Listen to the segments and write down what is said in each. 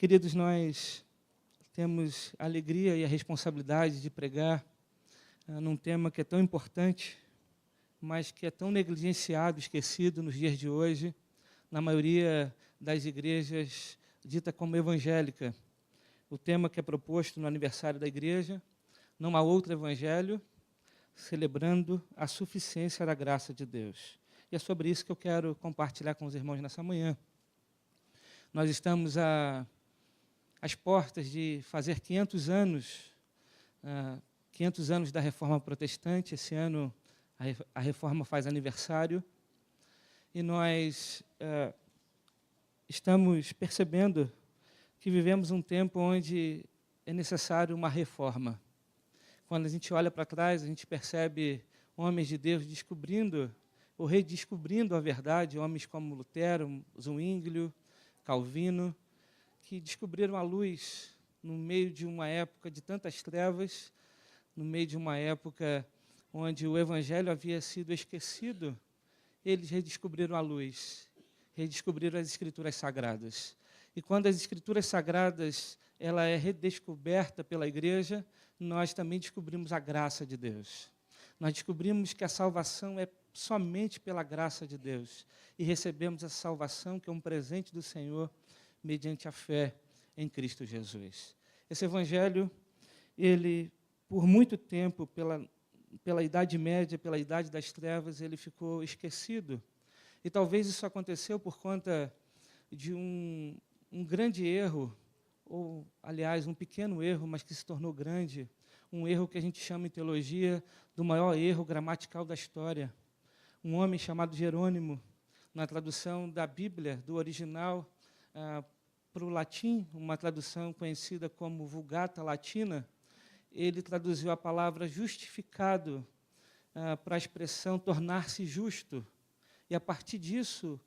queridos, nós temos a alegria e a responsabilidade de pregar num tema que é tão importante, mas que é tão negligenciado, esquecido nos dias de hoje, na maioria das igrejas dita como evangélica. O tema que é proposto no aniversário da igreja, não há outro evangelho, celebrando a suficiência da graça de Deus. E é sobre isso que eu quero compartilhar com os irmãos nessa manhã. Nós estamos às portas de fazer 500 anos da Reforma Protestante. Esse ano a Reforma faz aniversário. E nós estamos percebendo que vivemos um tempo onde é necessário uma reforma. Quando a gente olha para trás, a gente percebe homens de Deus descobrindo ou redescobrindo a verdade, homens como Lutero, Zwinglio, Calvino, que descobriram a luz no meio de uma época de tantas trevas, no meio de uma época onde o Evangelho havia sido esquecido. Eles redescobriram a luz, redescobriram as Escrituras Sagradas. E quando as Escrituras Sagradas ela é redescoberta pela igreja, nós também descobrimos a graça de Deus. Nós descobrimos que a salvação é somente pela graça de Deus. E recebemos essa salvação, que é um presente do Senhor, mediante a fé em Cristo Jesus. Esse Evangelho, ele, por muito tempo, pela Idade Média, pela Idade das Trevas, ele ficou esquecido. E talvez isso aconteceu por conta de um grande erro, ou, aliás, um pequeno erro, mas que se tornou grande, um erro que a gente chama em teologia do maior erro gramatical da história. Um homem chamado Jerônimo, na tradução da Bíblia, do original para o latim, uma tradução conhecida como Vulgata Latina, ele traduziu a palavra justificado para a expressão tornar-se justo. E, a partir disso,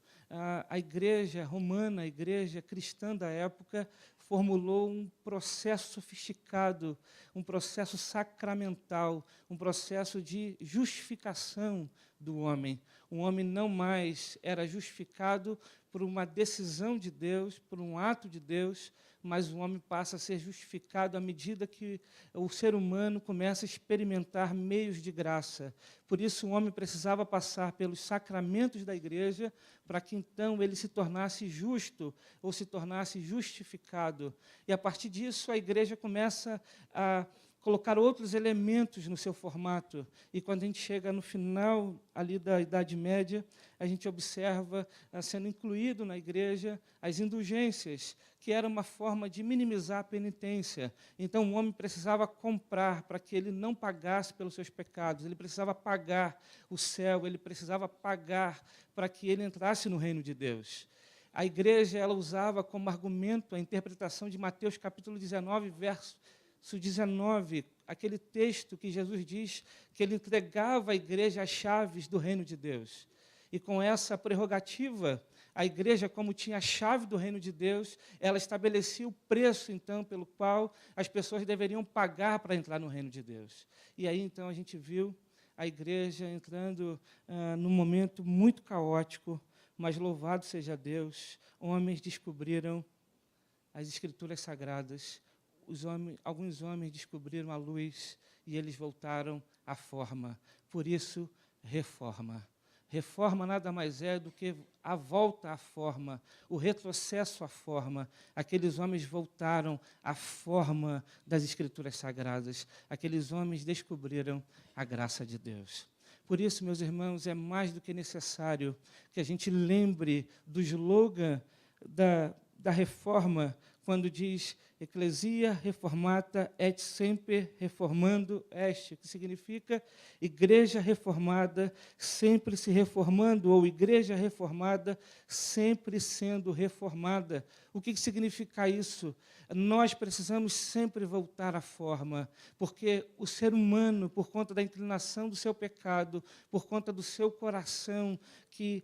a igreja romana, a igreja cristã da época, formulou um processo sofisticado, um processo sacramental, um processo de justificação do homem. O homem não mais era justificado por uma decisão de Deus, por um ato de Deus, mas o homem passa a ser justificado à medida que o ser humano começa a experimentar meios de graça. Por isso, o homem precisava passar pelos sacramentos da igreja para que, então, ele se tornasse justo ou se tornasse justificado. E, a partir disso, a igreja começa a colocar outros elementos no seu formato. E, quando a gente chega no final ali da Idade Média, a gente observa sendo incluído na igreja as indulgências, que era uma forma de minimizar a penitência. Então, o homem precisava comprar para que ele não pagasse pelos seus pecados, ele precisava pagar o céu, ele precisava pagar para que ele entrasse no reino de Deus. A igreja ela usava como argumento a interpretação de Mateus capítulo 19, verso 19, aquele texto que Jesus diz que ele entregava à igreja as chaves do reino de Deus. E com essa prerrogativa, a igreja, como tinha a chave do reino de Deus, ela estabelecia o preço, então, pelo qual as pessoas deveriam pagar para entrar no reino de Deus. E aí, então, a gente viu a igreja entrando num momento muito caótico, mas louvado seja Deus, homens descobriram as Escrituras Sagradas, alguns homens descobriram a luz e eles voltaram à forma. Por isso, reforma. Reforma nada mais é do que a volta à forma, o retrocesso à forma. Aqueles homens voltaram à forma das Escrituras Sagradas. Aqueles homens descobriram a graça de Deus. Por isso, meus irmãos, é mais do que necessário que a gente lembre do slogan da reforma, quando diz Ecclesia reformata et semper reformando est, que significa igreja reformada sempre se reformando, ou igreja reformada sempre sendo reformada. O que significa isso? Nós precisamos sempre voltar à forma, porque o ser humano, por conta da inclinação do seu pecado, por conta do seu coração, que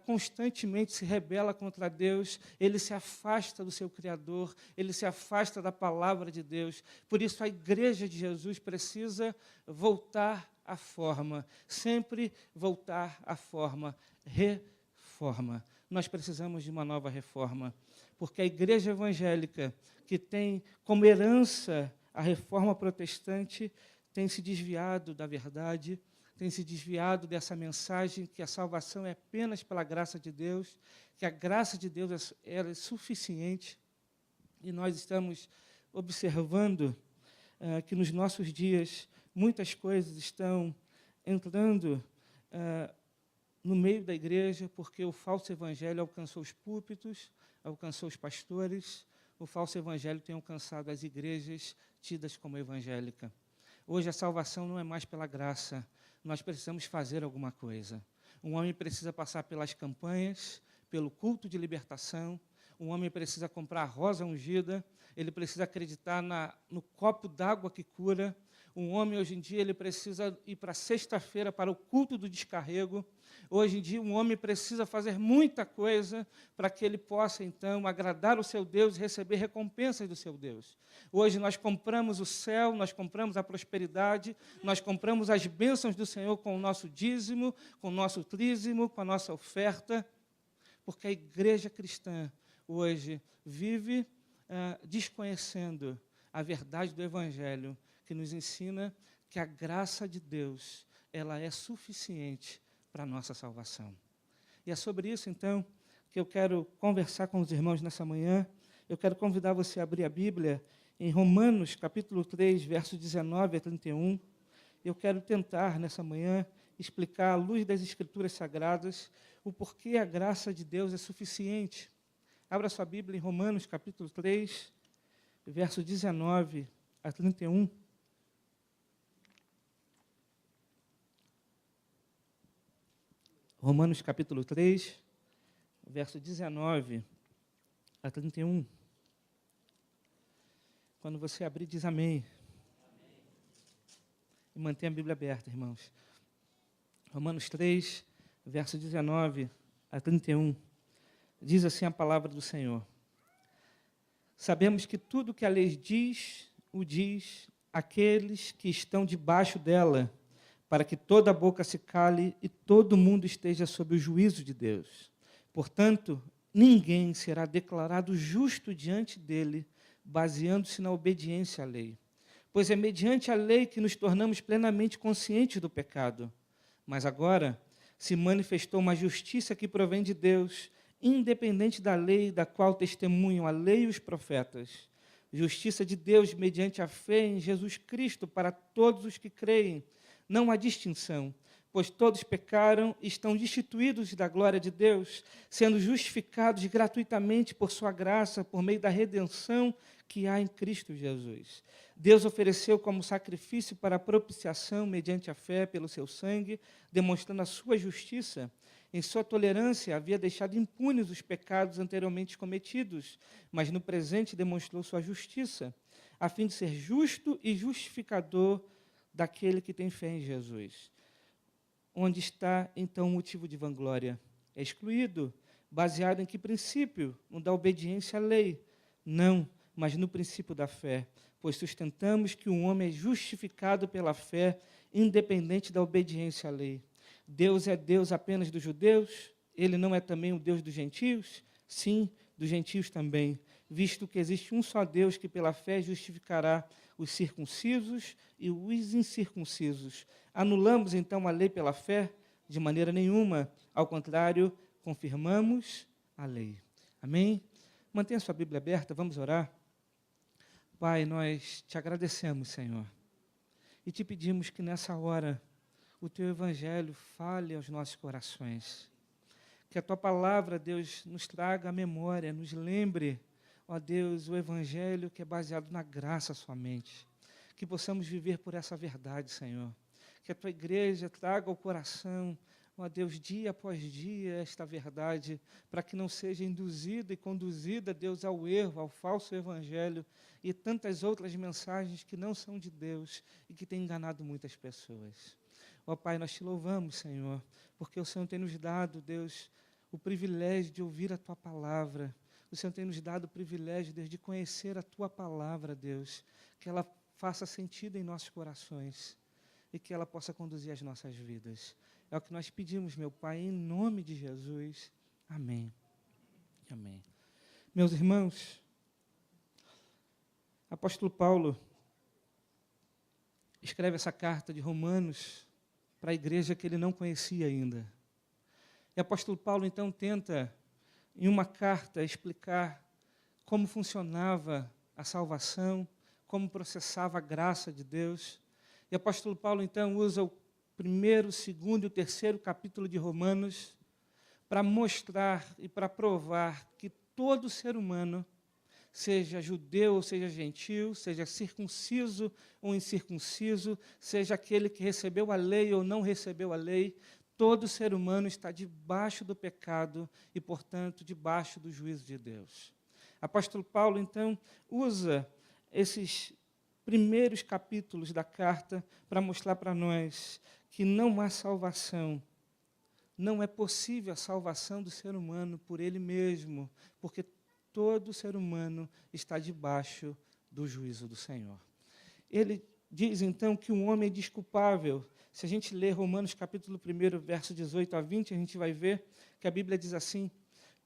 constantemente se rebela contra Deus, ele se afasta do seu Criador, ele se afasta da palavra de Deus. Por isso, a igreja de Jesus precisa voltar à forma, sempre voltar à forma, reforma. Nós precisamos de uma nova reforma, porque a igreja evangélica, que tem como herança a reforma protestante, tem se desviado da verdade, tem se desviado dessa mensagem que a salvação é apenas pela graça de Deus, que a graça de Deus é suficiente. E nós estamos observando que nos nossos dias muitas coisas estão entrando no meio da igreja, porque o falso evangelho alcançou os púlpitos, alcançou os pastores, o falso evangelho tem alcançado as igrejas tidas como evangélica. Hoje a salvação não é mais pela graça, nós precisamos fazer alguma coisa. Um homem precisa passar pelas campanhas, pelo culto de libertação, um homem precisa comprar a rosa ungida, ele precisa acreditar no copo d'água que cura. Um homem, hoje em dia, ele precisa ir para sexta-feira para o culto do descarrego. Hoje em dia, um homem precisa fazer muita coisa para que ele possa, então, agradar o seu Deus e receber recompensas do seu Deus. Hoje nós compramos o céu, nós compramos a prosperidade, nós compramos as bênçãos do Senhor com o nosso dízimo, com o nosso trízimo, com a nossa oferta, porque a igreja cristã hoje vive desconhecendo a verdade do Evangelho, que nos ensina que a graça de Deus ela é suficiente para a nossa salvação. E é sobre isso, então, que eu quero conversar com os irmãos nessa manhã. Eu quero convidar você a abrir a Bíblia em Romanos, capítulo 3, versos 19 a 31. Eu quero tentar, nessa manhã, explicar, à luz das Escrituras Sagradas, o porquê a graça de Deus é suficiente. Abra sua Bíblia em Romanos, capítulo 3, verso 19 a 31. Romanos, capítulo 3, verso 19 a 31. Quando você abrir, diz amém. E mantenha a Bíblia aberta, irmãos. Romanos 3, verso 19 a 31. Diz assim a palavra do Senhor: sabemos que tudo que a lei diz, o diz àqueles que estão debaixo dela, para que toda a boca se cale e todo mundo esteja sob o juízo de Deus. Portanto, ninguém será declarado justo diante dele, baseando-se na obediência à lei. Pois é mediante a lei que nos tornamos plenamente conscientes do pecado. Mas agora se manifestou uma justiça que provém de Deus, independente da lei, da qual testemunham a lei e os profetas. Justiça de Deus mediante a fé em Jesus Cristo para todos os que creem. Não há distinção, pois todos pecaram e estão destituídos da glória de Deus, sendo justificados gratuitamente por sua graça, por meio da redenção que há em Cristo Jesus. Deus ofereceu como sacrifício para a propiciação mediante a fé pelo seu sangue, demonstrando a sua justiça. Em sua tolerância, havia deixado impunes os pecados anteriormente cometidos, mas no presente demonstrou sua justiça, a fim de ser justo e justificador daquele que tem fé em Jesus. Onde está, então, o motivo de vanglória? É excluído. Baseado em que princípio? No da obediência à lei? Não, mas no princípio da fé, pois sustentamos que o homem é justificado pela fé, independente da obediência à lei. Deus é Deus apenas dos judeus? Ele não é também o Deus dos gentios? Sim, dos gentios também, visto que existe um só Deus que pela fé justificará os circuncisos e os incircuncisos. Anulamos, então, a lei pela fé? De maneira nenhuma. Ao contrário, confirmamos a lei. Amém? Mantenha sua Bíblia aberta, vamos orar. Pai, nós te agradecemos, Senhor, e te pedimos que nessa hora o teu evangelho fale aos nossos corações. Que a tua palavra, Deus, nos traga a memória, nos lembre, ó Deus, o evangelho que é baseado na graça somente. Que possamos viver por essa verdade, Senhor. Que a tua igreja traga ao coração, ó Deus, dia após dia, esta verdade, para que não seja induzida e conduzida, Deus, ao erro, ao falso evangelho e tantas outras mensagens que não são de Deus e que têm enganado muitas pessoas. Ó Pai, nós te louvamos, Senhor, porque o Senhor tem nos dado, Deus, o privilégio de ouvir a tua palavra. O Senhor tem nos dado o privilégio, Deus, de conhecer a tua palavra, Deus, que ela faça sentido em nossos corações e que ela possa conduzir as nossas vidas. É o que nós pedimos, meu Pai, em nome de Jesus. Amém. Amém. Meus irmãos, o apóstolo Paulo escreve essa carta de Romanos para a igreja que ele não conhecia ainda. E o apóstolo Paulo, então, tenta, em uma carta, explicar como funcionava a salvação, como processava a graça de Deus. E o apóstolo Paulo, então, usa o primeiro, segundo e o terceiro capítulo de Romanos para mostrar e para provar que todo ser humano, seja judeu ou seja gentil, seja circunciso ou incircunciso, seja aquele que recebeu a lei ou não recebeu a lei, todo ser humano está debaixo do pecado e, portanto, debaixo do juízo de Deus. O apóstolo Paulo, então, usa esses primeiros capítulos da carta para mostrar para nós que não há salvação, não é possível a salvação do ser humano por ele mesmo, porque todo ser humano está debaixo do juízo do Senhor. Ele diz, então, que o homem é desculpável. Se a gente ler Romanos capítulo 1, verso 18 a 20, a gente vai ver que a Bíblia diz assim: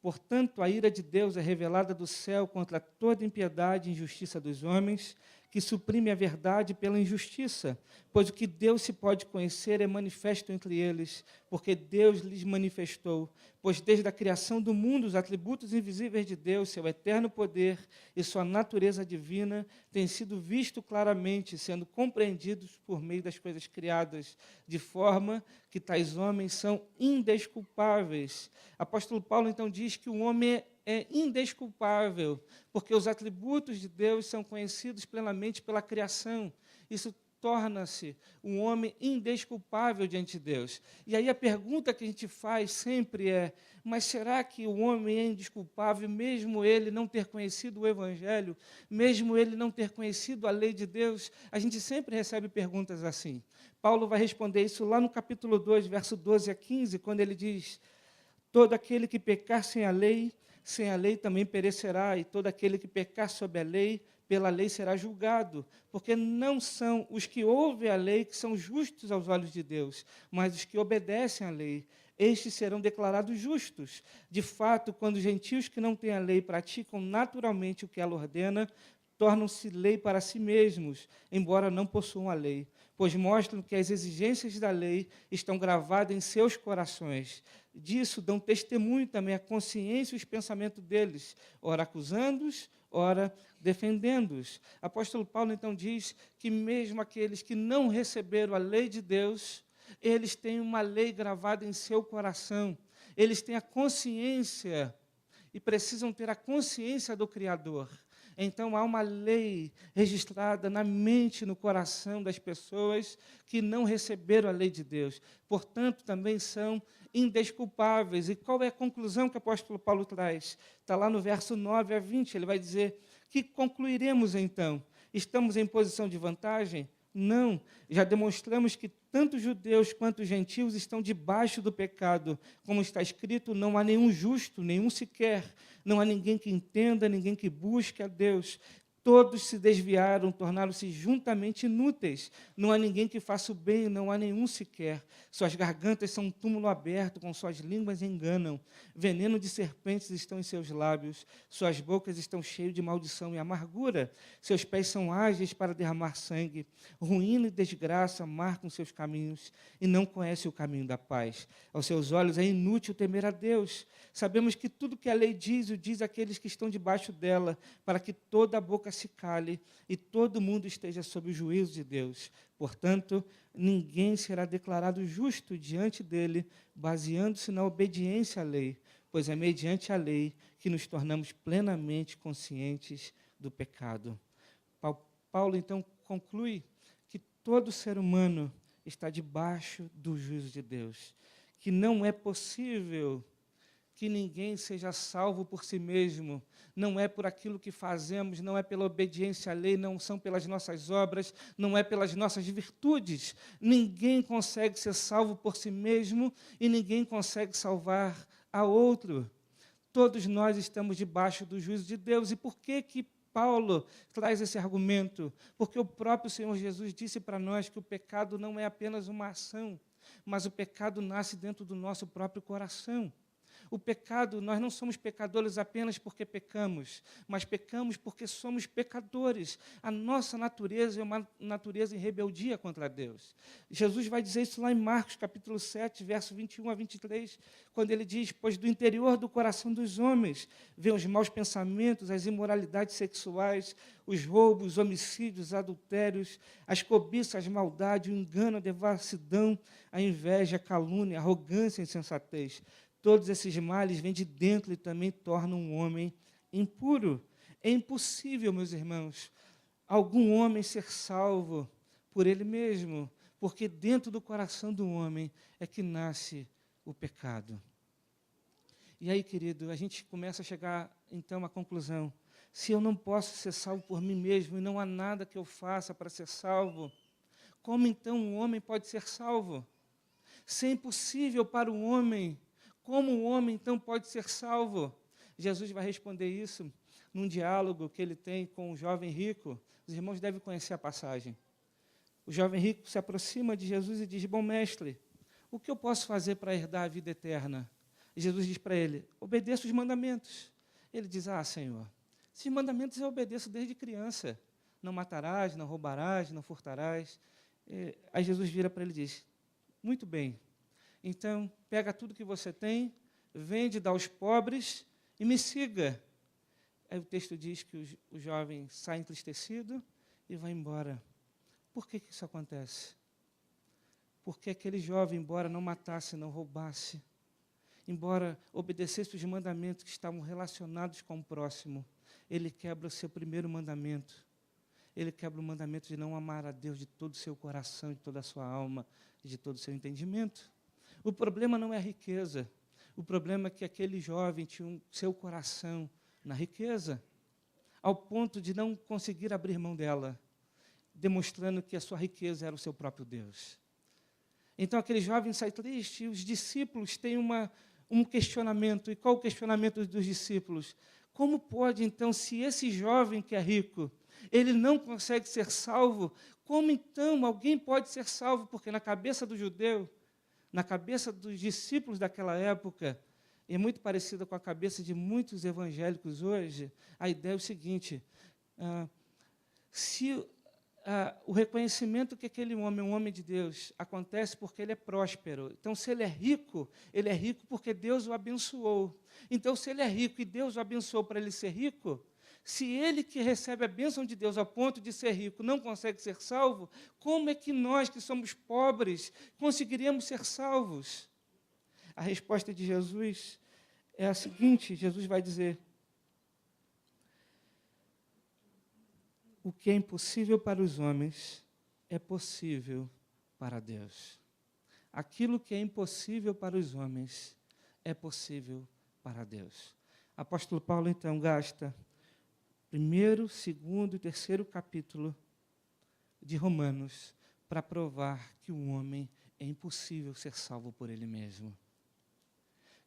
portanto, a ira de Deus é revelada do céu contra toda impiedade e injustiça dos homens, que suprime a verdade pela injustiça, pois o que Deus se pode conhecer é manifesto entre eles, porque Deus lhes manifestou. Pois desde a criação do mundo, os atributos invisíveis de Deus, seu eterno poder e sua natureza divina, têm sido vistos claramente, sendo compreendidos por meio das coisas criadas, de forma que tais homens são indesculpáveis. Apóstolo Paulo, então, diz que o homem é indesculpável, porque os atributos de Deus são conhecidos plenamente pela criação. Isso torna-se um homem indesculpável diante de Deus. E aí a pergunta que a gente faz sempre é: mas será que o homem é indesculpável, mesmo ele não ter conhecido o Evangelho, mesmo ele não ter conhecido a lei de Deus? A gente sempre recebe perguntas assim. Paulo vai responder isso lá no capítulo 2, verso 12 a 15, quando ele diz: todo aquele que pecar sem a lei também perecerá, e todo aquele que pecar sob a lei, pela lei será julgado, porque não são os que ouvem a lei que são justos aos olhos de Deus, mas os que obedecem à lei. Estes serão declarados justos. De fato, quando os gentios que não têm a lei praticam naturalmente o que ela ordena, tornam-se lei para si mesmos, embora não possuam a lei, pois mostram que as exigências da lei estão gravadas em seus corações. Disso dão testemunho também a consciência e os pensamentos deles, ora acusando-os, ora defendendo-os. Apóstolo Paulo, então, diz que mesmo aqueles que não receberam a lei de Deus, eles têm uma lei gravada em seu coração, eles têm a consciência e precisam ter a consciência do Criador. Então, há uma lei registrada na mente e no coração das pessoas que não receberam a lei de Deus. Portanto, também são indesculpáveis. E qual é a conclusão que o apóstolo Paulo traz? Está lá no verso 9 a 20, ele vai dizer: que concluiremos então? Estamos em posição de vantagem? Não, já demonstramos que tanto judeus quanto gentios estão debaixo do pecado. Como está escrito, não há nenhum justo, nenhum sequer. Não há ninguém que entenda, ninguém que busque a Deus. Todos se desviaram, tornaram-se juntamente inúteis. Não há ninguém que faça o bem, não há nenhum sequer. Suas gargantas são um túmulo aberto, com suas línguas enganam. Veneno de serpentes estão em seus lábios. Suas bocas estão cheias de maldição e amargura. Seus pés são ágeis para derramar sangue. Ruína e desgraça marcam seus caminhos e não conhecem o caminho da paz. Aos seus olhos é inútil temer a Deus. Sabemos que tudo que a lei diz, o diz àqueles que estão debaixo dela, para que toda a boca se cale e todo mundo esteja sob o juízo de Deus. Portanto, ninguém será declarado justo diante dele, baseando-se na obediência à lei, pois é mediante a lei que nos tornamos plenamente conscientes do pecado. Paulo, então, conclui que todo ser humano está debaixo do juízo de Deus, que não é possível que ninguém seja salvo por si mesmo, não é por aquilo que fazemos, não é pela obediência à lei, não são pelas nossas obras, não é pelas nossas virtudes. Ninguém consegue ser salvo por si mesmo e ninguém consegue salvar a outro. Todos nós estamos debaixo do juízo de Deus. E por que Paulo traz esse argumento? Porque o próprio Senhor Jesus disse para nós que o pecado não é apenas uma ação, mas o pecado nasce dentro do nosso próprio coração. O pecado, nós não somos pecadores apenas porque pecamos, mas pecamos porque somos pecadores. A nossa natureza é uma natureza em rebeldia contra Deus. Jesus vai dizer isso lá em Marcos, capítulo 7, verso 21 a 23, quando ele diz: pois do interior do coração dos homens vêm os maus pensamentos, as imoralidades sexuais, os roubos, os homicídios, os adultérios, as cobiças, a maldade, o engano, a devassidão, a inveja, a calúnia, a arrogância e a insensatez. Todos esses males vêm de dentro e também tornam um homem impuro. É impossível, meus irmãos, algum homem ser salvo por ele mesmo, porque dentro do coração do homem é que nasce o pecado. E aí, querido, a gente começa a chegar, então, à conclusão: se eu não posso ser salvo por mim mesmo e não há nada que eu faça para ser salvo, como então um homem pode ser salvo? Se é impossível para o homem, como o homem então pode ser salvo? Jesus vai responder isso num diálogo que ele tem com o jovem rico. Os irmãos devem conhecer a passagem. O jovem rico se aproxima de Jesus e diz: bom mestre, o que eu posso fazer para herdar a vida eterna? E Jesus diz para ele: obedeça os mandamentos. Ele diz: ah, Senhor, esses mandamentos eu obedeço desde criança. Não matarás, não roubarás, não furtarás. Aí Jesus vira para ele e diz: muito bem, então pega tudo que você tem, vende, dá aos pobres e me siga. Aí o texto diz que o jovem sai entristecido e vai embora. Por que isso acontece? Porque aquele jovem, embora não matasse, não roubasse, embora obedecesse os mandamentos que estavam relacionados com o próximo, ele quebra o seu primeiro mandamento. Ele quebra o mandamento de não amar a Deus de todo o seu coração, de toda a sua alma, de todo o seu entendimento. O problema não é a riqueza. O problema é que aquele jovem tinha o seu coração na riqueza, ao ponto de não conseguir abrir mão dela, demonstrando que a sua riqueza era o seu próprio Deus. Então aquele jovem sai triste e os discípulos têm um questionamento. E qual o questionamento dos discípulos? Como pode, então, se esse jovem que é rico, ele não consegue ser salvo, como então alguém pode ser salvo? Porque na cabeça do judeu, na cabeça dos discípulos daquela época, e é muito parecida com a cabeça de muitos evangélicos hoje, a ideia é o seguinte: se o reconhecimento que aquele homem é um homem de Deus acontece porque ele é próspero. Então, se ele é rico porque Deus o abençoou. Então, se ele é rico e Deus o abençoou para ele ser rico, se ele que recebe a bênção de Deus a ponto de ser rico não consegue ser salvo, como é que nós, que somos pobres, conseguiríamos ser salvos? A resposta de Jesus é a seguinte: Jesus vai dizer: o que é impossível para os homens é possível para Deus. Aquilo que é impossível para os homens é possível para Deus. Apóstolo Paulo, então, gasta primeiro, segundo e terceiro capítulo de Romanos para provar que o homem é impossível ser salvo por ele mesmo.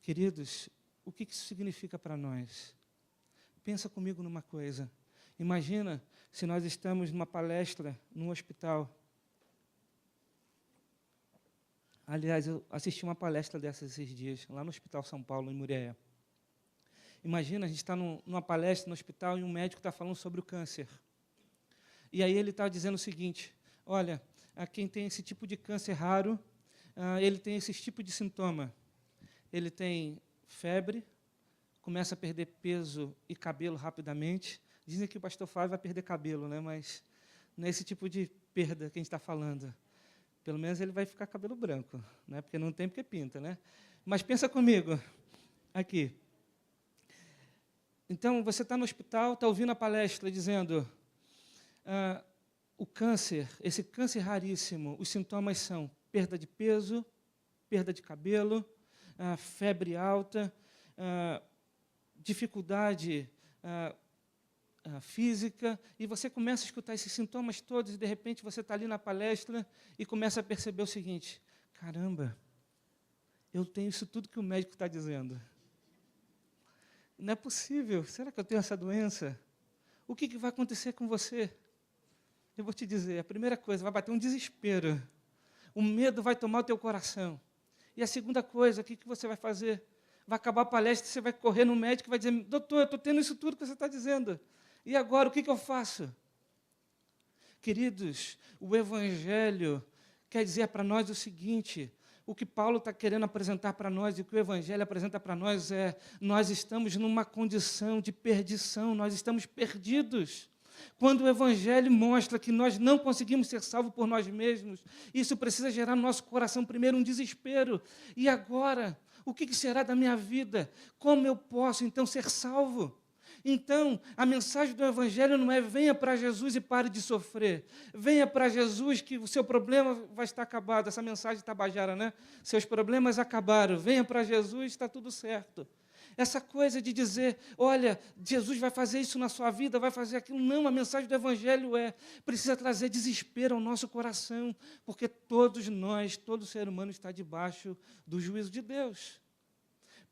Queridos, o que isso significa para nós? Pensa comigo numa coisa. Imagina se nós estamos numa palestra, num hospital. Aliás, eu assisti uma palestra dessas esses dias, lá no Hospital São Paulo, em Muriaé. Imagina, a gente está numa palestra no hospital e um médico está falando sobre o câncer. E aí ele está dizendo o seguinte: olha, quem tem esse tipo de câncer raro, ele tem esse tipo de sintoma. Ele tem febre, começa a perder peso e cabelo rapidamente. Dizem que o pastor Flávio vai perder cabelo, né? Mas não é esse tipo de perda que a gente está falando. Pelo menos ele vai ficar cabelo branco, né? Porque não tem porque pinta, né? Mas pensa comigo, aqui. Então, você está no hospital, está ouvindo a palestra dizendo, o câncer, esse câncer raríssimo, os sintomas são perda de peso, perda de cabelo, febre alta, dificuldade física, e você começa a escutar esses sintomas todos, e de repente você está ali na palestra e começa a perceber o seguinte: caramba, eu tenho isso tudo que o médico está dizendo. Não é possível, será que eu tenho essa doença? O que vai acontecer com você? Eu vou te dizer, a primeira coisa, vai bater um desespero, o medo vai tomar o teu coração. E a segunda coisa, o que você vai fazer? Vai acabar a palestra, você vai correr no médico e vai dizer, doutor, eu estou tendo isso tudo que você está dizendo. E agora, o que eu faço? Queridos, o Evangelho quer dizer para nós o seguinte, o que Paulo está querendo apresentar para nós e o que o Evangelho apresenta para nós é, nós estamos numa condição de perdição, nós estamos perdidos. Quando o Evangelho mostra que nós não conseguimos ser salvos por nós mesmos, isso precisa gerar no nosso coração primeiro um desespero. E agora, o que será da minha vida? Como eu posso, então, ser salvo? Então, a mensagem do Evangelho não é venha para Jesus e pare de sofrer. Venha para Jesus que o seu problema vai estar acabado. Essa mensagem tabajara, né? Seus problemas acabaram. Venha para Jesus, está tudo certo. Essa coisa de dizer, olha, Jesus vai fazer isso na sua vida, vai fazer aquilo. Não, a mensagem do Evangelho precisa trazer desespero ao nosso coração, porque todos nós, todo ser humano está debaixo do juízo de Deus.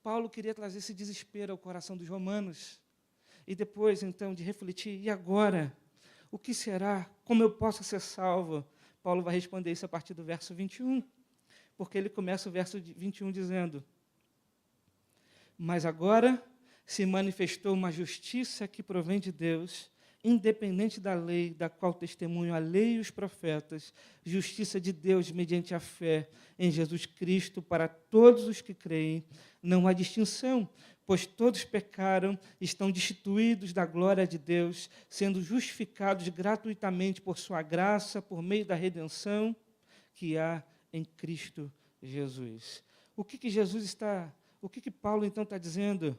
Paulo queria trazer esse desespero ao coração dos romanos. E depois, então, de refletir, e agora? O que será? Como eu posso ser salvo? Paulo vai responder isso a partir do verso 21, porque ele começa o verso 21 dizendo, mas agora se manifestou uma justiça que provém de Deus, independente da lei, da qual testemunham a lei e os profetas, justiça de Deus mediante a fé em Jesus Cristo para todos os que creem, não há distinção, pois todos pecaram, estão destituídos da glória de Deus, sendo justificados gratuitamente por sua graça, por meio da redenção que há em Cristo Jesus. O que Paulo então está dizendo?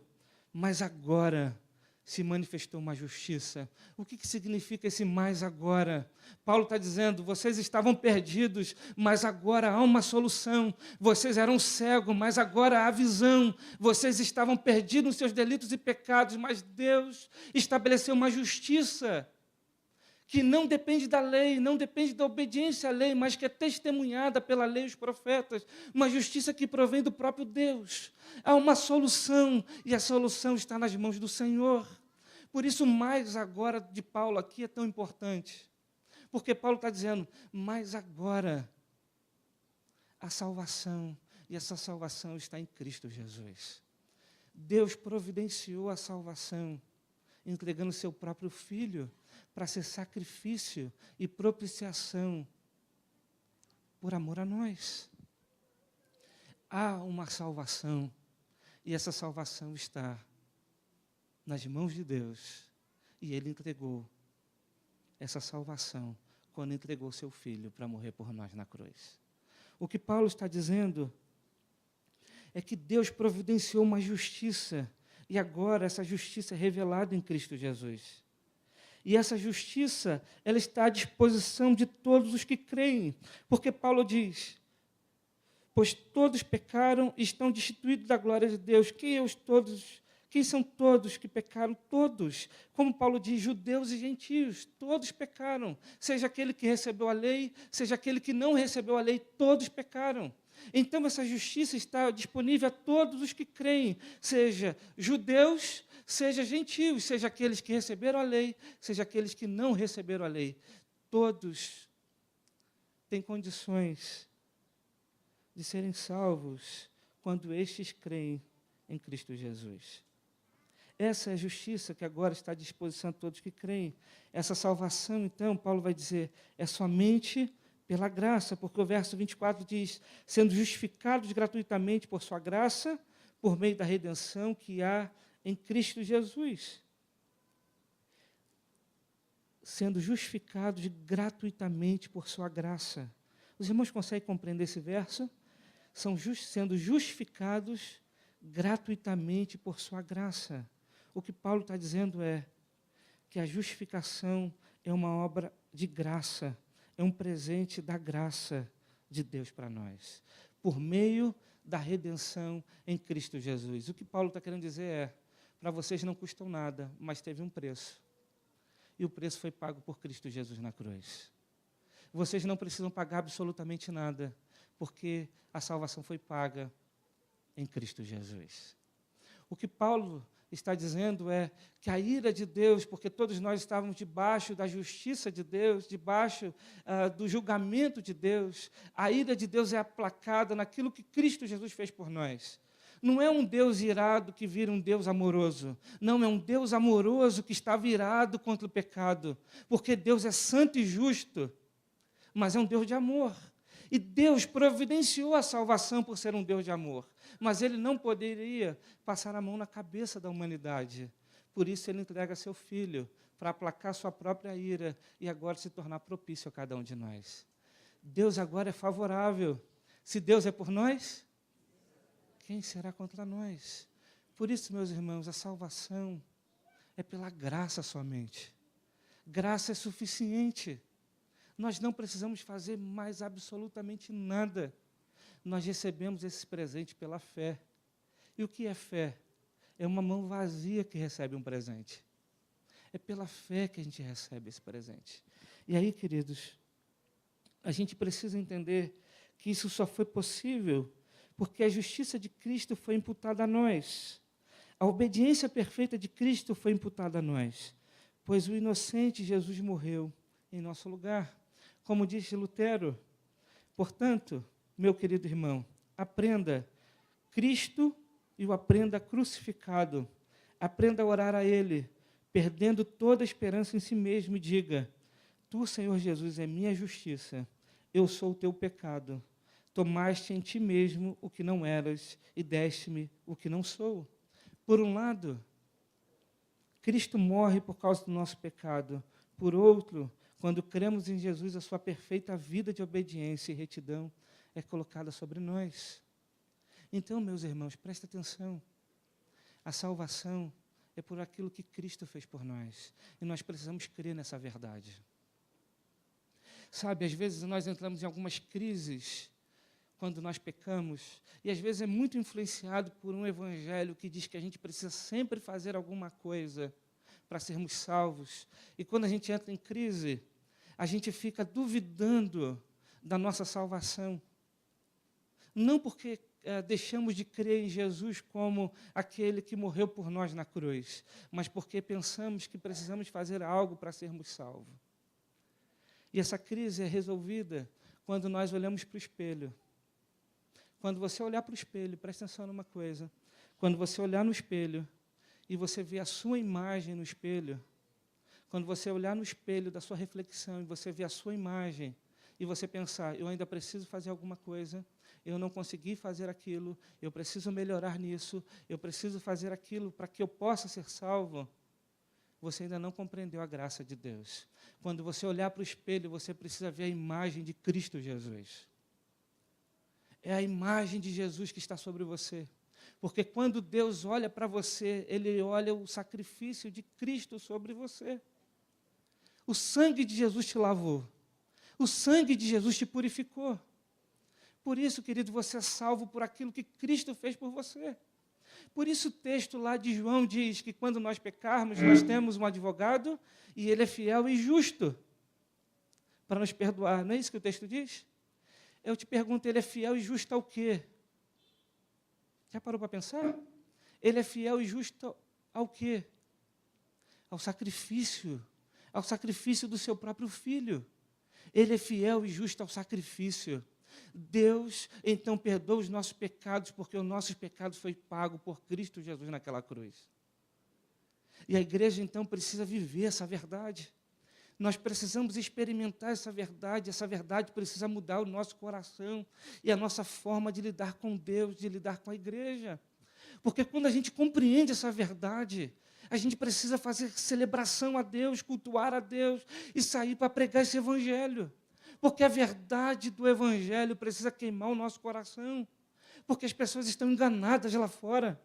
Mas agora se manifestou uma justiça. O que significa esse mais agora? Paulo está dizendo, vocês estavam perdidos, mas agora há uma solução. Vocês eram cegos, mas agora há visão. Vocês estavam perdidos nos seus delitos e pecados, mas Deus estabeleceu uma justiça que não depende da lei, não depende da obediência à lei, mas que é testemunhada pela lei e os profetas, uma justiça que provém do próprio Deus. Há uma solução, e a solução está nas mãos do Senhor. Por isso, mais agora de Paulo aqui é tão importante, porque Paulo está dizendo, mas agora a salvação, e essa salvação está em Cristo Jesus. Deus providenciou a salvação, entregando seu próprio Filho, para ser sacrifício e propiciação por amor a nós. Há uma salvação, e essa salvação está nas mãos de Deus, e Ele entregou essa salvação quando entregou seu Filho para morrer por nós na cruz. O que Paulo está dizendo é que Deus providenciou uma justiça, e agora essa justiça é revelada em Cristo Jesus. E essa justiça, ela está à disposição de todos os que creem. Porque Paulo diz, pois todos pecaram e estão destituídos da glória de Deus. Quem são todos que pecaram? Todos. Como Paulo diz, judeus e gentios, todos pecaram. Seja aquele que recebeu a lei, seja aquele que não recebeu a lei, todos pecaram. Então, essa justiça está disponível a todos os que creem, seja judeus, seja gentios, seja aqueles que receberam a lei, seja aqueles que não receberam a lei. Todos têm condições de serem salvos quando estes creem em Cristo Jesus. Essa é a justiça que agora está à disposição de todos que creem. Essa salvação, então, Paulo vai dizer, é somente pela graça, porque o verso 24 diz, sendo justificados gratuitamente por sua graça, por meio da redenção que há em Cristo Jesus. Sendo justificados gratuitamente por sua graça. Os irmãos conseguem compreender esse verso? Sendo justificados gratuitamente por sua graça. O que Paulo está dizendo é que a justificação é uma obra de graça, é um presente da graça de Deus para nós, por meio da redenção em Cristo Jesus. O que Paulo está querendo dizer é, para vocês não custou nada, mas teve um preço. E o preço foi pago por Cristo Jesus na cruz. Vocês não precisam pagar absolutamente nada, porque a salvação foi paga em Cristo Jesus. O que Paulo está dizendo é que a ira de Deus, porque todos nós estávamos debaixo da justiça de Deus, debaixo do julgamento de Deus, a ira de Deus é aplacada naquilo que Cristo Jesus fez por nós. Não é um Deus irado que vira um Deus amoroso. Não, é um Deus amoroso que está virado contra o pecado. Porque Deus é santo e justo, mas é um Deus de amor. E Deus providenciou a salvação por ser um Deus de amor. Mas Ele não poderia passar a mão na cabeça da humanidade. Por isso Ele entrega seu Filho, para aplacar sua própria ira e agora se tornar propício a cada um de nós. Deus agora é favorável. Se Deus é por nós, quem será contra nós? Por isso, meus irmãos, a salvação é pela graça somente. Graça é suficiente. Nós não precisamos fazer mais absolutamente nada. Nós recebemos esse presente pela fé. E o que é fé? É uma mão vazia que recebe um presente. É pela fé que a gente recebe esse presente. E aí, queridos, a gente precisa entender que isso só foi possível porque a justiça de Cristo foi imputada a nós. A obediência perfeita de Cristo foi imputada a nós, pois o inocente Jesus morreu em nosso lugar. Como disse Lutero, portanto, meu querido irmão, aprenda Cristo e o aprenda crucificado. Aprenda a orar a Ele, perdendo toda a esperança em si mesmo, e diga: Tu, Senhor Jesus, é minha justiça, eu sou o teu pecado. Tomaste em ti mesmo o que não eras e deste-me o que não sou. Por um lado, Cristo morre por causa do nosso pecado. Por outro, quando cremos em Jesus, a sua perfeita vida de obediência e retidão é colocada sobre nós. Então, meus irmãos, prestem atenção. A salvação é por aquilo que Cristo fez por nós. E nós precisamos crer nessa verdade. Sabe, às vezes nós entramos em algumas crises quando nós pecamos, e às vezes é muito influenciado por um evangelho que diz que a gente precisa sempre fazer alguma coisa para sermos salvos. E quando a gente entra em crise, a gente fica duvidando da nossa salvação. Não porque deixamos de crer em Jesus como aquele que morreu por nós na cruz, mas porque pensamos que precisamos fazer algo para sermos salvos. E essa crise é resolvida quando nós olhamos para o espelho. Quando você olhar para o espelho, presta atenção numa coisa. Quando você olhar no espelho e você vê a sua imagem no espelho, quando você olhar no espelho da sua reflexão e você vê a sua imagem, e você pensar: eu ainda preciso fazer alguma coisa, eu não consegui fazer aquilo, eu preciso melhorar nisso, eu preciso fazer aquilo para que eu possa ser salvo, você ainda não compreendeu a graça de Deus. Quando você olhar para o espelho, você precisa ver a imagem de Cristo Jesus. É a imagem de Jesus que está sobre você. Porque quando Deus olha para você, Ele olha o sacrifício de Cristo sobre você. O sangue de Jesus te lavou. O sangue de Jesus te purificou. Por isso, querido, você é salvo por aquilo que Cristo fez por você. Por isso o texto lá de João diz que quando nós pecarmos, nós temos um advogado e ele é fiel e justo para nos perdoar. Não é isso que o texto diz? Eu te pergunto, ele é fiel e justo ao quê? Já parou para pensar? Ele é fiel e justo ao quê? Ao sacrifício do seu próprio filho. Ele é fiel e justo ao sacrifício. Deus, então, perdoa os nossos pecados, porque os nossos pecados foi pago por Cristo Jesus naquela cruz. E a igreja, então, precisa viver essa verdade. Nós precisamos experimentar essa verdade precisa mudar o nosso coração e a nossa forma de lidar com Deus, de lidar com a igreja. Porque quando a gente compreende essa verdade, a gente precisa fazer celebração a Deus, cultuar a Deus e sair para pregar esse evangelho. Porque a verdade do evangelho precisa queimar o nosso coração. Porque as pessoas estão enganadas lá fora.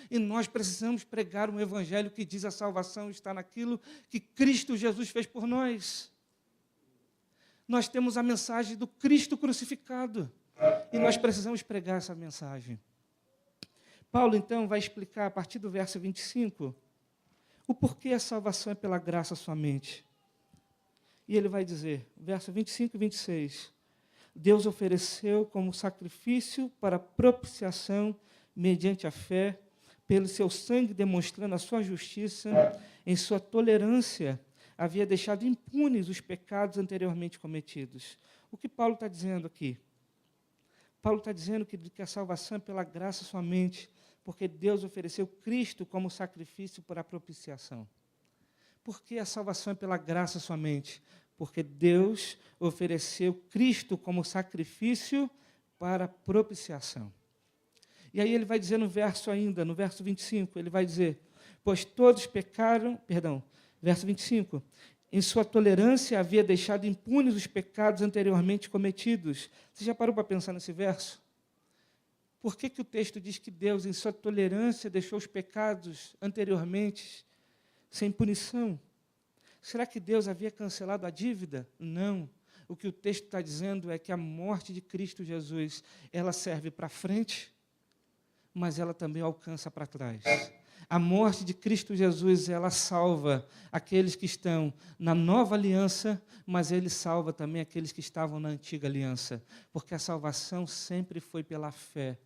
E nós precisamos pregar um evangelho que diz a salvação está naquilo que Cristo Jesus fez por nós. Nós temos a mensagem do Cristo crucificado. E nós precisamos pregar essa mensagem. Paulo, então, vai explicar, a partir do verso 25, o porquê a salvação é pela graça somente. E ele vai dizer, verso 25 e 26, Deus ofereceu como sacrifício para propiciação, mediante a fé, pelo seu sangue demonstrando a sua justiça, em sua tolerância, havia deixado impunes os pecados anteriormente cometidos. O que Paulo está dizendo aqui? Paulo está dizendo que a salvação é pela graça somente, porque Deus ofereceu Cristo como sacrifício para a propiciação. Por que a salvação é pela graça somente? Porque Deus ofereceu Cristo como sacrifício para a propiciação. E aí ele vai dizer no verso 25, ele vai dizer, pois todos pecaram, verso 25, em sua tolerância havia deixado impunes os pecados anteriormente cometidos. Você já parou para pensar nesse verso? Por que o texto diz que Deus, em sua tolerância, deixou os pecados anteriormente sem punição? Será que Deus havia cancelado a dívida? Não. O que o texto está dizendo é que a morte de Cristo Jesus, ela serve para frente, mas ela também alcança para trás. A morte de Cristo Jesus, ela salva aqueles que estão na nova aliança, mas ele salva também aqueles que estavam na antiga aliança, porque a salvação sempre foi pela fé.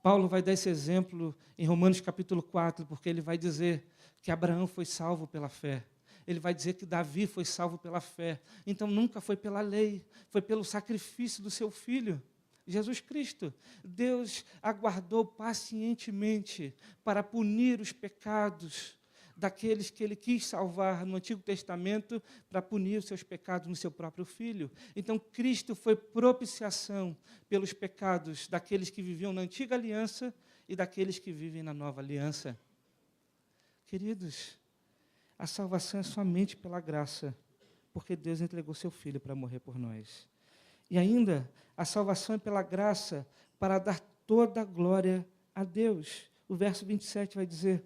Paulo vai dar esse exemplo em Romanos capítulo 4, porque ele vai dizer que Abraão foi salvo pela fé. Ele vai dizer que Davi foi salvo pela fé. Então, nunca foi pela lei, foi pelo sacrifício do seu filho, Jesus Cristo. Deus aguardou pacientemente para punir os pecados daqueles que ele quis salvar no Antigo Testamento, para punir os seus pecados no seu próprio Filho. Então, Cristo foi propiciação pelos pecados daqueles que viviam na Antiga Aliança e daqueles que vivem na Nova Aliança. Queridos, a salvação é somente pela graça, porque Deus entregou seu Filho para morrer por nós. E ainda, a salvação é pela graça para dar toda a glória a Deus. O verso 27 vai dizer,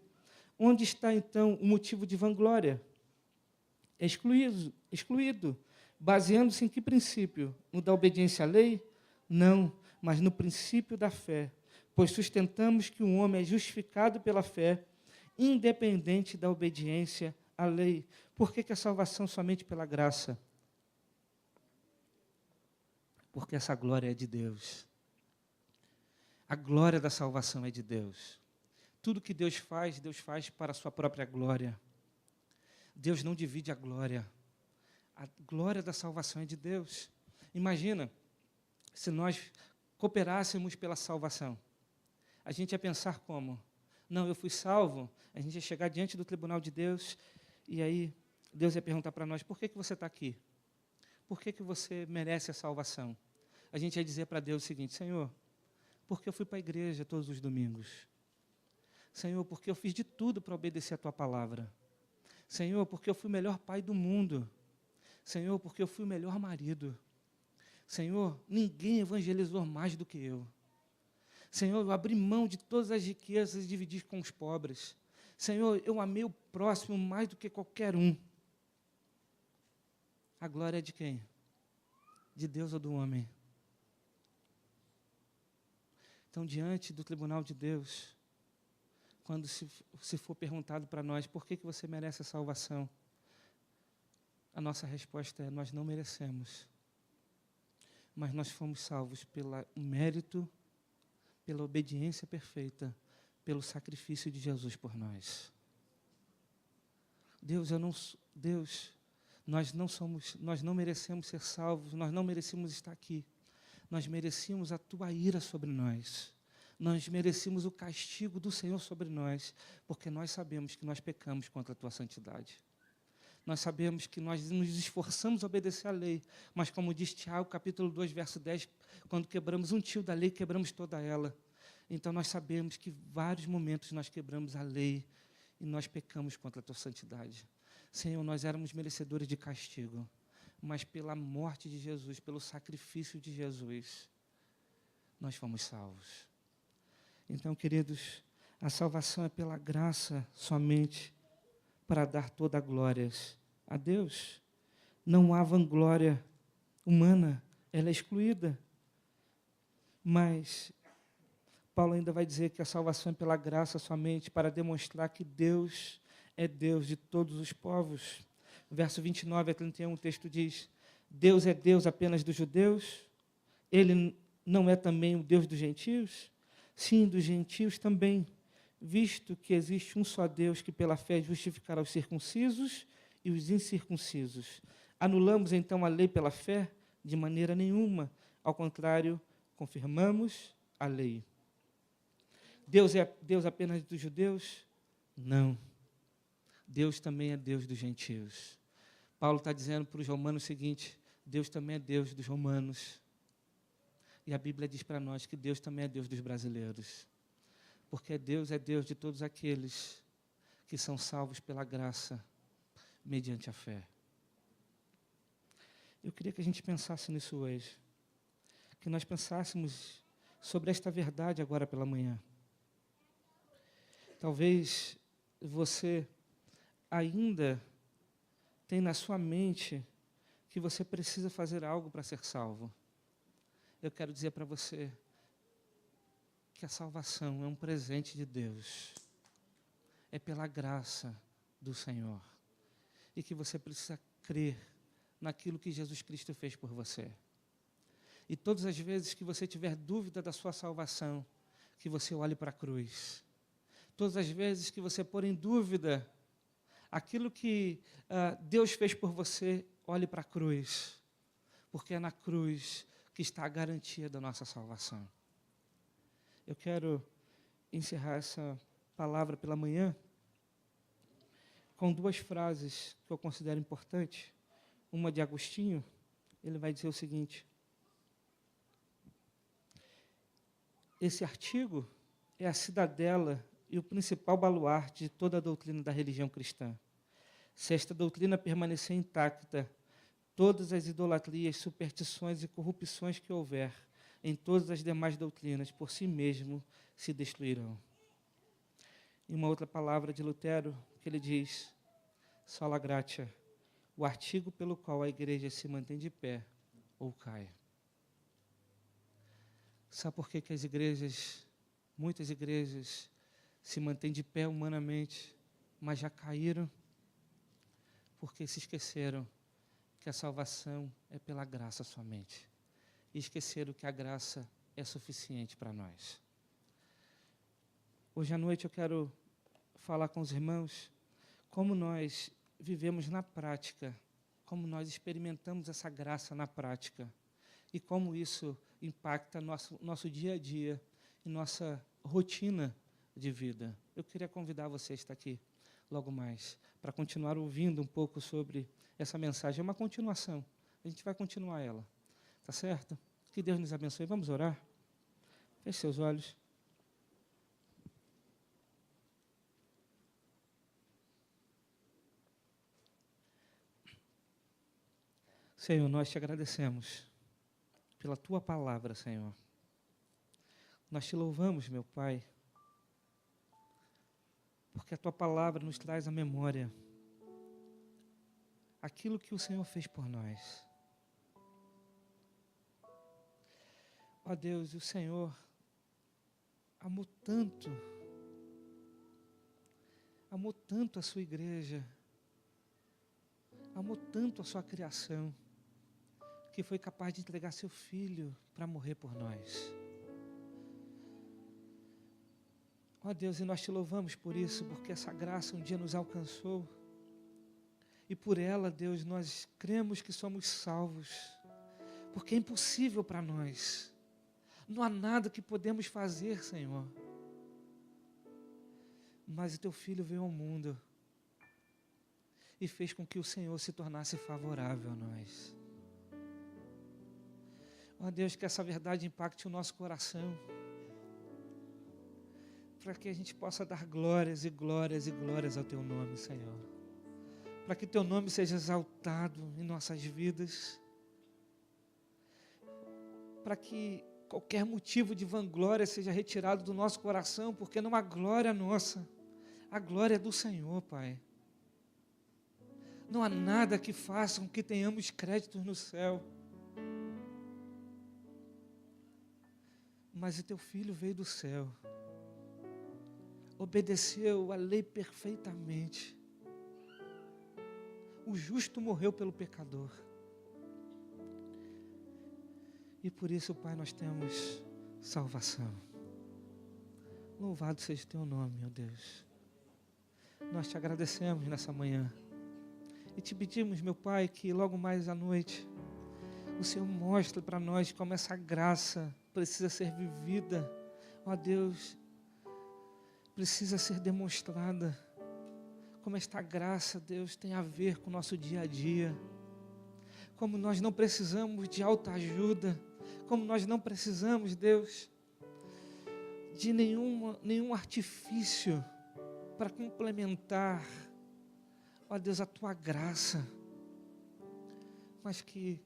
onde está então o motivo de vanglória? É excluído. Baseando-se em que princípio? No da obediência à lei? Não, mas no princípio da fé. Pois sustentamos que o homem é justificado pela fé, independente da obediência à lei. Por que a salvação somente pela graça? Porque essa glória é de Deus. A glória da salvação é de Deus. Tudo que Deus faz para a sua própria glória. Deus não divide a glória. A glória da salvação é de Deus. Imagina, se nós cooperássemos pela salvação. A gente ia pensar como? Não, eu fui salvo. A gente ia chegar diante do tribunal de Deus e aí Deus ia perguntar para nós, por que você está aqui? Por que você merece a salvação? A gente ia dizer para Deus o seguinte, Senhor, porque eu fui para a igreja todos os domingos. Senhor, porque eu fiz de tudo para obedecer a Tua palavra. Senhor, porque eu fui o melhor pai do mundo. Senhor, porque eu fui o melhor marido. Senhor, ninguém evangelizou mais do que eu. Senhor, eu abri mão de todas as riquezas e dividi com os pobres. Senhor, eu amei o próximo mais do que qualquer um. A glória é de quem? De Deus ou do homem? Então, diante do tribunal de Deus, quando se for perguntado para nós, por que você merece a salvação? A nossa resposta é, nós não merecemos. Mas nós fomos salvos pelo mérito, pela obediência perfeita, pelo sacrifício de Jesus por nós. Deus, nós não merecemos ser salvos, nós não merecemos estar aqui. Nós merecíamos a Tua ira sobre nós. Nós merecíamos o castigo do Senhor sobre nós, porque nós sabemos que nós pecamos contra a Tua santidade. Nós sabemos que nós nos esforçamos a obedecer à lei, mas como diz Tiago, capítulo 2, verso 10, quando quebramos um tio da lei, quebramos toda ela. Então nós sabemos que em vários momentos nós quebramos a lei e nós pecamos contra a Tua santidade. Senhor, nós éramos merecedores de castigo, mas pela morte de Jesus, pelo sacrifício de Jesus, nós fomos salvos. Então, queridos, a salvação é pela graça somente, para dar toda a glória a Deus. Não há vanglória humana, ela é excluída. Mas Paulo ainda vai dizer que a salvação é pela graça somente, para demonstrar que Deus é Deus de todos os povos. Verso 29 a 31, o texto diz, Deus é Deus apenas dos judeus? Ele não é também o Deus dos gentios? Sim, dos gentios também, visto que existe um só Deus que pela fé justificará os circuncisos e os incircuncisos. Anulamos então a lei pela fé? De maneira nenhuma. Ao contrário, confirmamos a lei. Deus é Deus apenas dos judeus? Não. Deus também é Deus dos gentios. Paulo está dizendo para os romanos o seguinte: Deus também é Deus dos romanos. E a Bíblia diz para nós que Deus também é Deus dos brasileiros. Porque Deus é Deus de todos aqueles que são salvos pela graça, mediante a fé. Eu queria que a gente pensasse nisso hoje. Que nós pensássemos sobre esta verdade agora pela manhã. Talvez você ainda tenha na sua mente que você precisa fazer algo para ser salvo. Eu quero dizer para você que a salvação é um presente de Deus. É pela graça do Senhor. E que você precisa crer naquilo que Jesus Cristo fez por você. E todas as vezes que você tiver dúvida da sua salvação, que você olhe para a cruz. Todas as vezes que você pôr em dúvida aquilo que Deus fez por você, olhe para a cruz. Porque é na cruz que está a garantia da nossa salvação. Eu quero encerrar essa palavra pela manhã com duas frases que eu considero importantes. Uma de Agostinho, ele vai dizer o seguinte: esse artigo é a cidadela e o principal baluarte de toda a doutrina da religião cristã. Se esta doutrina permanecer intacta, todas as idolatrias, superstições e corrupções que houver em todas as demais doutrinas, por si mesmo, se destruirão. E uma outra palavra de Lutero, que ele diz: sola gratia, o artigo pelo qual a igreja se mantém de pé ou cai. Sabe por que as igrejas, muitas igrejas, se mantêm de pé humanamente, mas já caíram? Porque se esqueceram que a salvação é pela graça somente. E esqueceram que a graça é suficiente para nós. Hoje à noite eu quero falar com os irmãos como nós vivemos na prática, como nós experimentamos essa graça na prática e como isso impacta nosso dia a dia e nossa rotina de vida. Eu queria convidar você a estar aqui logo mais, para continuar ouvindo um pouco sobre essa mensagem. É uma continuação, a gente vai continuar ela, tá certo? Que Deus nos abençoe. Vamos orar? Feche seus olhos. Senhor, nós te agradecemos pela Tua palavra, Senhor. Nós te louvamos, meu Pai, porque a Tua palavra nos traz à memória aquilo que o Senhor fez por nós. Ó Deus, o Senhor amou tanto a sua igreja, amou tanto a sua criação, que foi capaz de entregar seu Filho para morrer por nós. Ó Deus, e nós te louvamos por isso, porque essa graça um dia nos alcançou, e por ela, Deus, nós cremos que somos salvos, porque é impossível para nós, não há nada que podemos fazer, Senhor, mas o Teu Filho veio ao mundo, e fez com que o Senhor se tornasse favorável a nós. Ó Deus, que essa verdade impacte o nosso coração, para que a gente possa dar glórias e glórias e glórias ao Teu nome, Senhor. Para que Teu nome seja exaltado em nossas vidas. Para que qualquer motivo de vanglória seja retirado do nosso coração, porque não há glória nossa, a glória é do Senhor, Pai. Não há nada que faça com que tenhamos créditos no céu. Mas o Teu Filho veio do céu, obedeceu a lei perfeitamente. O justo morreu pelo pecador. E por isso, Pai, nós temos salvação. Louvado seja o Teu nome, ó Deus. Nós te agradecemos nessa manhã. E te pedimos, meu Pai, que logo mais à noite, o Senhor mostre para nós como essa graça precisa ser vivida, ó Deus, precisa ser demonstrada. Como esta graça, Deus, tem a ver com o nosso dia a dia. Como nós não precisamos de autoajuda. Como nós não precisamos, Deus, de nenhum artifício para complementar, ó Deus, a Tua graça. Mas que,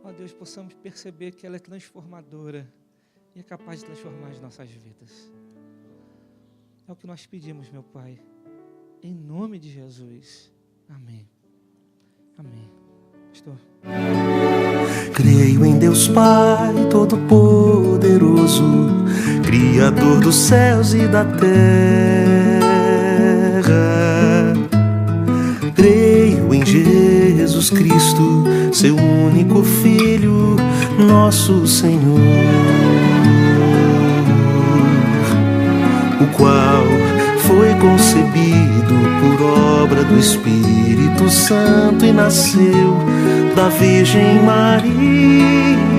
ó Deus, possamos perceber que ela é transformadora e é capaz de transformar as nossas vidas. É o que nós pedimos, meu Pai, em nome de Jesus. Amém. Amém. Pastor. Creio em Deus Pai Todo-Poderoso, Criador dos céus e da terra. Creio em Jesus Cristo, seu único Filho, nosso Senhor, o qual foi concebido por obra do Espírito Santo e nasceu da Virgem Maria.